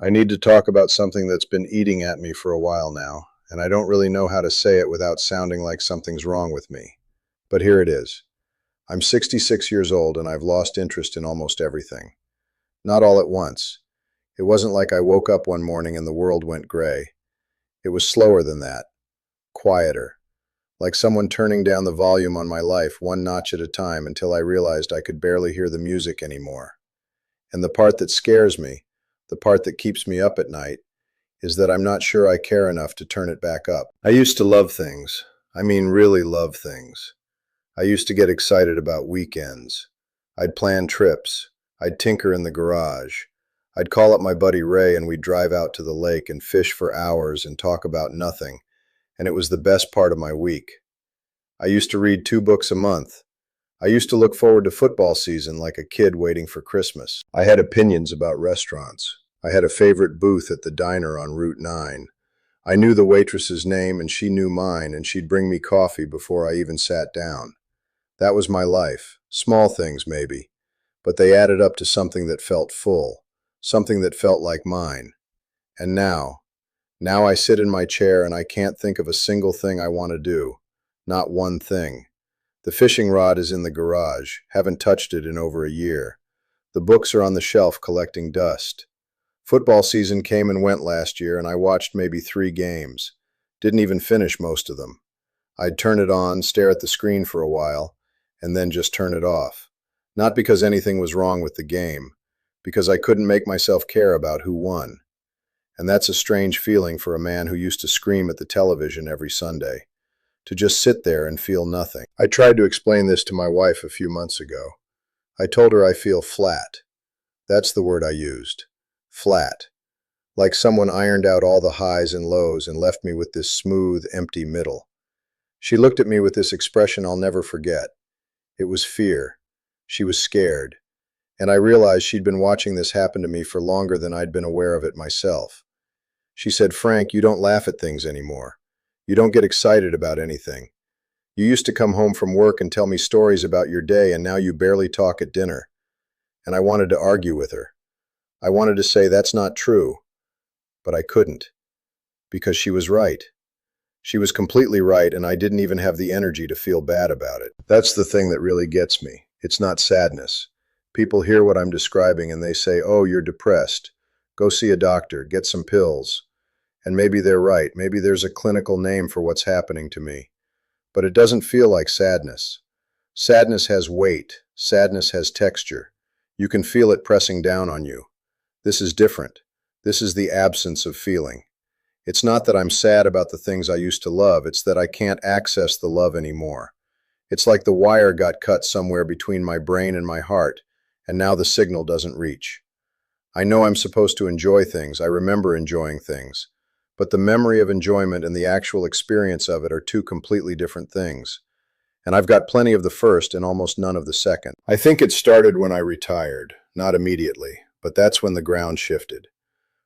I need to talk about something that's been eating at me for a while now, and I don't really know how to say it without sounding like something's wrong with me. But here it is. I'm 66 years old and I've lost interest in almost everything. Not all at once. It wasn't like I woke up one morning and the world went gray. It was slower than that, quieter, like someone turning down the volume on my life one notch at a time until I realized I could barely hear the music anymore. And the part that scares me, the part that keeps me up at night, is that I'm not sure I care enough to turn it back up. I used to love things. I mean, really love things. I used to get excited about weekends. I'd plan trips. I'd tinker in the garage. I'd call up my buddy Ray and we'd drive out to the lake and fish for hours and talk about nothing, and it was the best part of my week. I used to read 2 books a month. I used to look forward to football season like a kid waiting for Christmas. I had opinions about restaurants. I had a favorite booth at the diner on Route 9. I knew the waitress's name and she knew mine, and she'd bring me coffee before I even sat down. That was my life. Small things, maybe, but they added up to something that felt full, something that felt like mine. And now I sit in my chair and I can't think of a single thing I want to do. Not one thing. The fishing rod is in the garage, haven't touched it in over a year. The books are on the shelf collecting dust. Football season came and went last year and I watched maybe 3 games. Didn't even finish most of them. I'd turn it on, stare at the screen for a while, and then just turn it off. Not because anything was wrong with the game, because I couldn't make myself care about who won. And that's a strange feeling for a man who used to scream at the television every Sunday. To just sit there and feel nothing. I tried to explain this to my wife a few months ago. I told her I feel flat. That's the word I used. Flat. Like someone ironed out all the highs and lows and left me with this smooth, empty middle. She looked at me with this expression I'll never forget. It was fear. She was scared. And I realized she'd been watching this happen to me for longer than I'd been aware of it myself. She said, "Frank, you don't laugh at things anymore. You don't get excited about anything. You used to come home from work and tell me stories about your day, and now you barely talk at dinner." And I wanted to argue with her. I wanted to say that's not true, but I couldn't, because she was right. She was completely right, and I didn't even have the energy to feel bad about it. That's the thing that really gets me. It's not sadness. People hear what I'm describing and they say, "Oh, you're depressed. Go see a doctor, get some pills." And maybe they're right. Maybe there's a clinical name for what's happening to me. But it doesn't feel like sadness. Sadness has weight. Sadness has texture. You can feel it pressing down on you. This is different. This is the absence of feeling. It's not that I'm sad about the things I used to love, it's that I can't access the love anymore. It's like the wire got cut somewhere between my brain and my heart, and now the signal doesn't reach. I know I'm supposed to enjoy things, I remember enjoying things, but the memory of enjoyment and the actual experience of it are two completely different things. And I've got plenty of the first and almost none of the second. I think it started when I retired, not immediately, but that's when the ground shifted.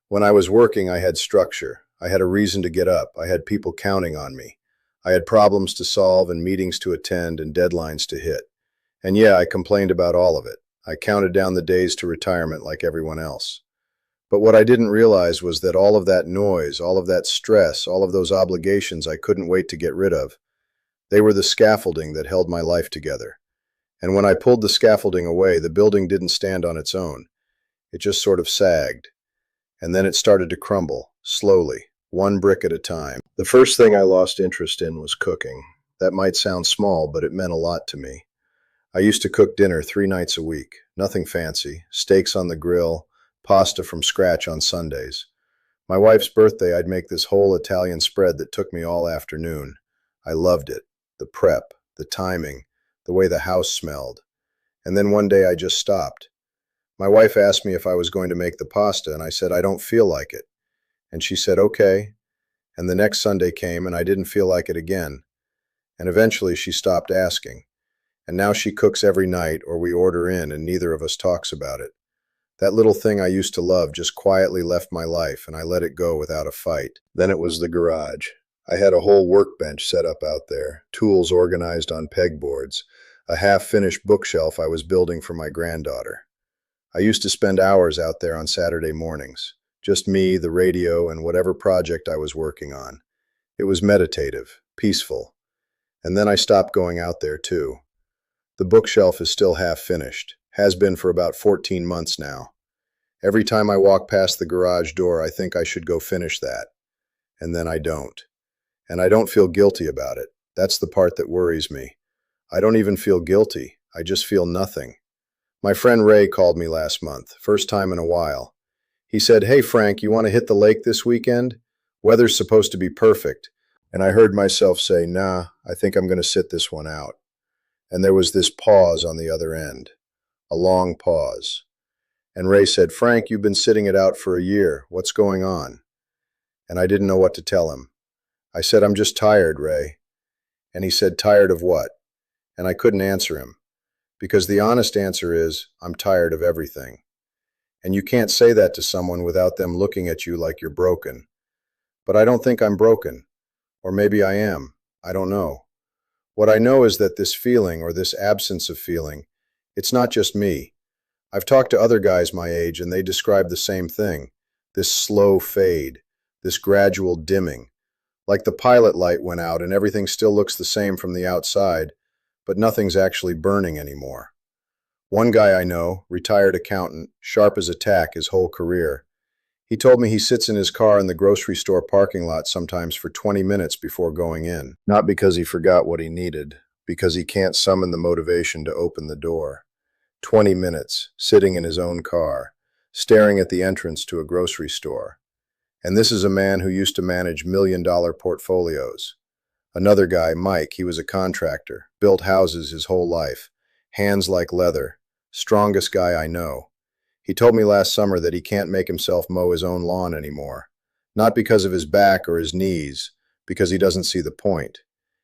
When I was working, I had structure. I had a reason to get up. I had people counting on me. I had problems to solve and meetings to attend and deadlines to hit. And yeah, I complained about all of it. I counted down the days to retirement like everyone else. But what I didn't realize was that all of that noise, all of that stress, all of those obligations I couldn't wait to get rid of, they were the scaffolding that held my life together. And when I pulled the scaffolding away, the building didn't stand on its own. It just sort of sagged. And then it started to crumble, slowly, one brick at a time. The first thing I lost interest in was cooking. That might sound small, but it meant a lot to me. I used to cook dinner 3 nights a week, nothing fancy, steaks on the grill, pasta from scratch on Sundays. My wife's birthday, I'd make this whole Italian spread that took me all afternoon. I loved it. The prep, the timing, the way the house smelled. And then one day I just stopped. My wife asked me if I was going to make the pasta, and I said, "I don't feel like it." And she said, "Okay." And the next Sunday came, and I didn't feel like it again. And eventually she stopped asking. And now she cooks every night, or we order in, and neither of us talks about it. That little thing I used to love just quietly left my life, and I let it go without a fight. Then it was the garage. I had a whole workbench set up out there, tools organized on pegboards, a half-finished bookshelf I was building for my granddaughter. I used to spend hours out there on Saturday mornings, Just me, the radio, and whatever project I was working on. It was meditative, peaceful. And then I stopped going out there, too. The bookshelf is still half finished, has been for about 14 months now. Every time I walk past the garage door, I think I should go finish that. And then I don't. And I don't feel guilty about it. That's the part that worries me. I don't even feel guilty. I just feel nothing. My friend Ray called me last month, first time in a while. He said, "Hey Frank, you want to hit the lake this weekend? Weather's supposed to be perfect." And I heard myself say, "Nah, I think I'm going to sit this one out." And there was this pause on the other end. A long pause. And Ray said, "Frank, you've been sitting it out for a year. What's going on?" And I didn't know what to tell him. I said, "I'm just tired, Ray." And he said, "Tired of what?" And I couldn't answer him. Because the honest answer is, I'm tired of everything. And you can't say that to someone without them looking at you like you're broken. But I don't think I'm broken. Or maybe I am. I don't know. What I know is that this feeling, or this absence of feeling, it's not just me. I've talked to other guys my age and they describe the same thing. This slow fade, this gradual dimming. Like the pilot light went out and everything still looks the same from the outside, but nothing's actually burning anymore. One guy I know, retired accountant, sharp as a tack his whole career, he told me he sits in his car in the grocery store parking lot sometimes for 20 minutes before going in. Not because he forgot what he needed, because he can't summon the motivation to open the door. 20 minutes, sitting in his own car, staring at the entrance to a grocery store. And this is a man who used to manage million-dollar portfolios. Another guy, Mike, he was a contractor, built houses his whole life, hands like leather, strongest guy I know. He told me last summer that he can't make himself mow his own lawn anymore. Not because of his back or his knees, because he doesn't see the point.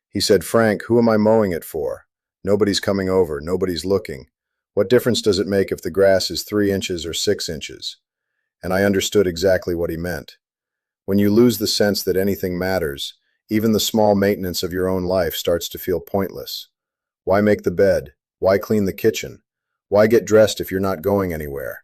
He said, "Frank, who am I mowing it for? Nobody's coming over, nobody's looking. What difference does it make if the grass is 3 inches or 6 inches? And I understood exactly what he meant. When you lose the sense that anything matters, even the small maintenance of your own life starts to feel pointless. Why make the bed? Why clean the kitchen? Why get dressed if you're not going anywhere?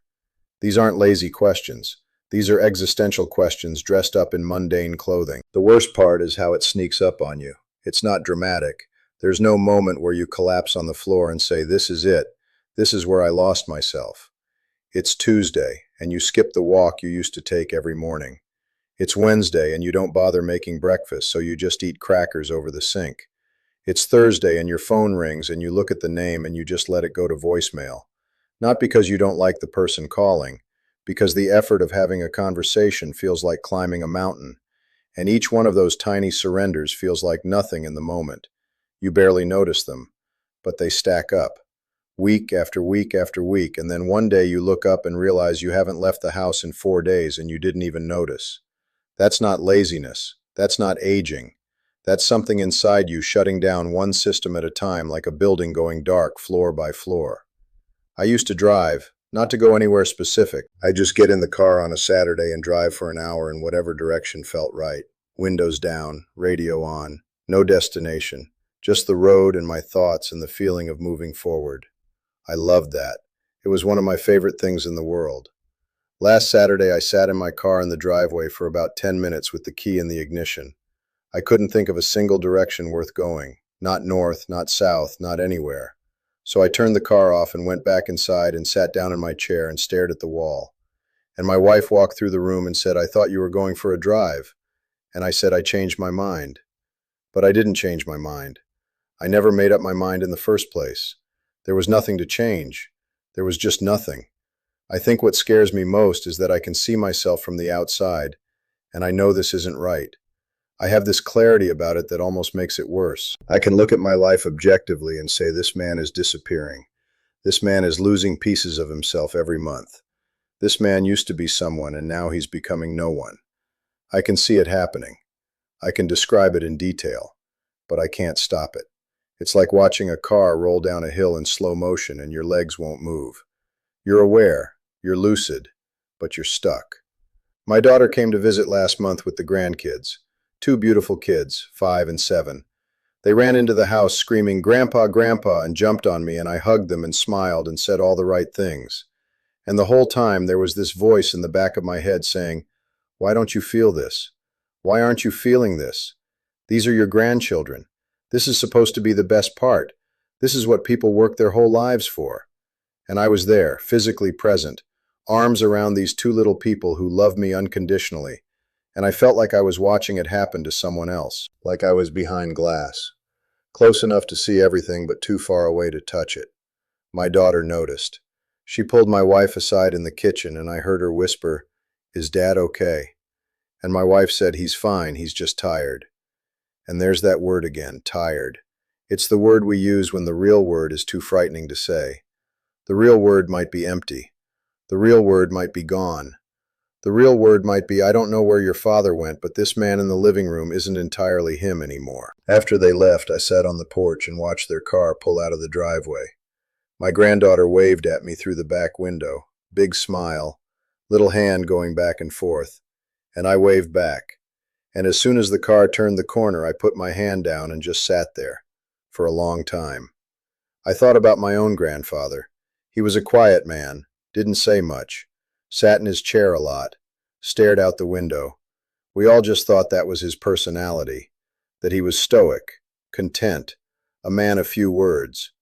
These aren't lazy questions. These are existential questions dressed up in mundane clothing. The worst part is how it sneaks up on you. It's not dramatic. There's no moment where you collapse on the floor and say, "This is it. This is where I lost myself." It's Tuesday, and you skip the walk you used to take every morning. It's Wednesday, and you don't bother making breakfast, so you just eat crackers over the sink. It's Thursday, and your phone rings, and you look at the name, and you just let it go to voicemail. Not because you don't like the person calling, because the effort of having a conversation feels like climbing a mountain, and each one of those tiny surrenders feels like nothing in the moment. You barely notice them, but they stack up, week after week after week, and then one day you look up and realize you haven't left the house in 4 days and you didn't even notice. That's not laziness. That's not aging. That's something inside you shutting down one system at a time, like a building going dark floor by floor. I used to drive, not to go anywhere specific. I'd just get in the car on a Saturday and drive for an hour in whatever direction felt right. Windows down, radio on, no destination, just the road and my thoughts and the feeling of moving forward. I loved that. It was one of my favorite things in the world. Last Saturday, I sat in my car in the driveway for about 10 minutes with the key in the ignition. I couldn't think of a single direction worth going. Not north, not south, not anywhere. So I turned the car off and went back inside and sat down in my chair and stared at the wall. And my wife walked through the room and said, "I thought you were going for a drive." And I said, "I changed my mind." But I didn't change my mind. I never made up my mind in the first place. There was nothing to change. There was just nothing. I think what scares me most is that I can see myself from the outside, and I know this isn't right. I have this clarity about it that almost makes it worse. I can look at my life objectively and say this man is disappearing. This man is losing pieces of himself every month. This man used to be someone and now he's becoming no one. I can see it happening. I can describe it in detail, but I can't stop it. It's like watching a car roll down a hill in slow motion and your legs won't move. You're aware, you're lucid, but you're stuck. My daughter came to visit last month with the grandkids. 2 beautiful kids, 5 and 7. They ran into the house screaming, "Grandpa, Grandpa," and jumped on me, and I hugged them and smiled and said all the right things. And the whole time there was this voice in the back of my head saying, Why don't you feel this? Why aren't you feeling this? These are your grandchildren. This is supposed to be the best part. This is what people work their whole lives for. And I was there, physically present, arms around these two little people who love me unconditionally. And I felt like I was watching it happen to someone else, like I was behind glass, close enough to see everything but too far away to touch it. My daughter noticed. She pulled my wife aside in the kitchen, and I heard her whisper, "Is Dad okay?" And my wife said, "He's fine, he's just tired." And there's that word again, tired. It's the word we use when the real word is too frightening to say. The real word might be empty. The real word might be gone. The real word might be, I don't know where your father went, but this man in the living room isn't entirely him anymore. After they left, I sat on the porch and watched their car pull out of the driveway. My granddaughter waved at me through the back window, big smile, little hand going back and forth, and I waved back. And as soon as the car turned the corner, I put my hand down and just sat there, for a long time. I thought about my own grandfather. He was a quiet man, didn't say much, sat in his chair a lot, stared out the window. We all just thought that was his personality, that he was stoic, content, a man of few words.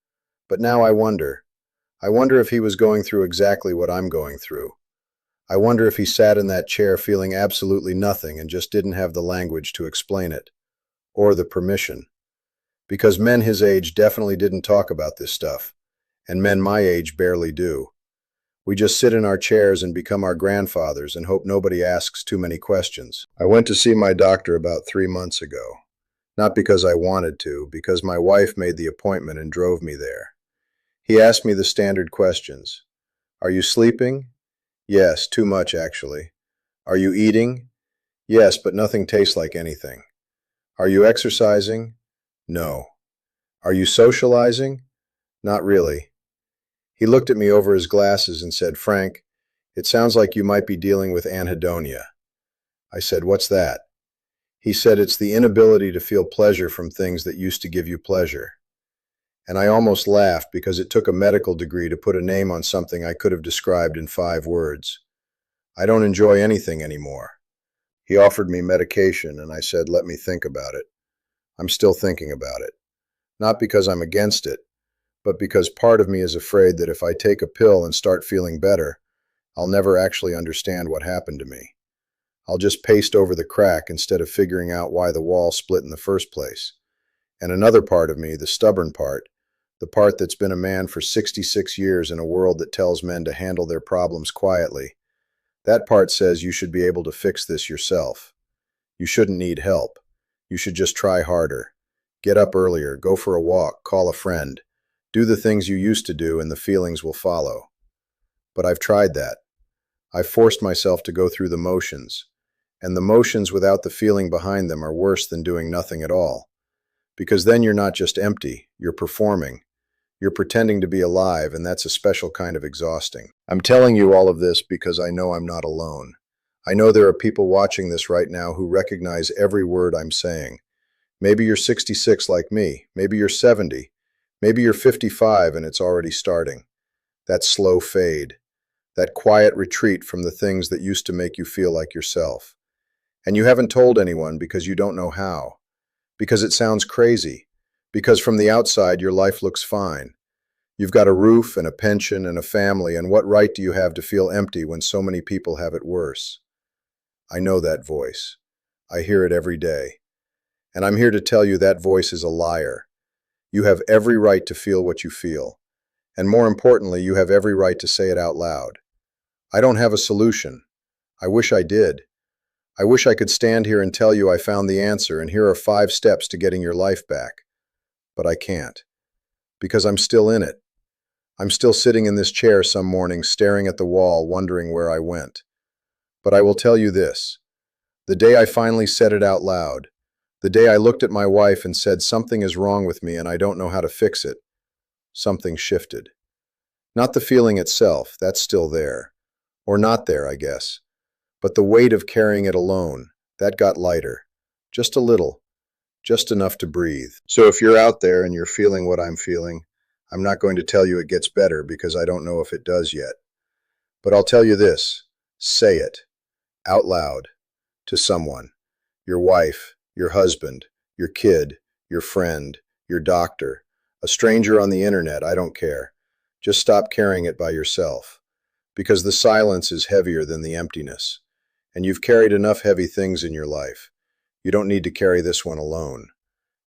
But now I wonder if he was going through exactly what I'm going through. I wonder if he sat in that chair feeling absolutely nothing and just didn't have the language to explain it, or the permission. Because men his age definitely didn't talk about this stuff, and men my age barely do. We just sit in our chairs and become our grandfathers and hope nobody asks too many questions. I went to see my doctor about 3 months ago. Not because I wanted to, because my wife made the appointment and drove me there. He asked me the standard questions. Are you sleeping? Yes, too much actually. Are you eating? Yes, but nothing tastes like anything. Are you exercising? No. Are you socializing? Not really. He looked at me over his glasses and said, Frank, it sounds like you might be dealing with anhedonia. I said, what's that? He said, it's the inability to feel pleasure from things that used to give you pleasure. And I almost laughed because it took a medical degree to put a name on something I could have described in 5 words. I don't enjoy anything anymore. He offered me medication and I said, let me think about it. I'm still thinking about it. Not because I'm against it, but because part of me is afraid that if I take a pill and start feeling better, I'll never actually understand what happened to me. I'll just paste over the crack instead of figuring out why the wall split in the first place. And another part of me, the stubborn part, the part that's been a man for 66 years in a world that tells men to handle their problems quietly, that part says you should be able to fix this yourself. You shouldn't need help. You should just try harder. Get up earlier, go for a walk, call a friend. Do the things you used to do and the feelings will follow. But I've tried that. I've forced myself to go through the motions. And the motions without the feeling behind them are worse than doing nothing at all. Because then you're not just empty, you're performing. You're pretending to be alive, and that's a special kind of exhausting. I'm telling you all of this because I know I'm not alone. I know there are people watching this right now who recognize every word I'm saying. Maybe you're 66 like me. Maybe you're 70. Maybe you're 55 and it's already starting. That slow fade. That quiet retreat from the things that used to make you feel like yourself. And you haven't told anyone because you don't know how. Because it sounds crazy. Because from the outside your life looks fine. You've got a roof and a pension and a family, and what right do you have to feel empty when so many people have it worse? I know that voice. I hear it every day. And I'm here to tell you that voice is a liar. You have every right to feel what you feel. And more importantly, you have every right to say it out loud. I don't have a solution. I wish I did. I wish I could stand here and tell you I found the answer and here are 5 steps to getting your life back. But I can't. Because I'm still in it. I'm still sitting in this chair some mornings staring at the wall, wondering where I went. But I will tell you this. The day I finally said it out loud, the day I looked at my wife and said something is wrong with me and I don't know how to fix it, something shifted. Not the feeling itself, that's still there. Or not there, I guess. But the weight of carrying it alone, that got lighter. Just a little. Just enough to breathe. So if you're out there and you're feeling what I'm feeling, I'm not going to tell you it gets better because I don't know if it does yet. But I'll tell you this. Say it. Out loud. to someone. Your wife, your husband, your kid, your friend, your doctor, a stranger on the internet, I don't care. Just stop carrying it by yourself. Because the silence is heavier than the emptiness. And you've carried enough heavy things in your life. You don't need to carry this one alone.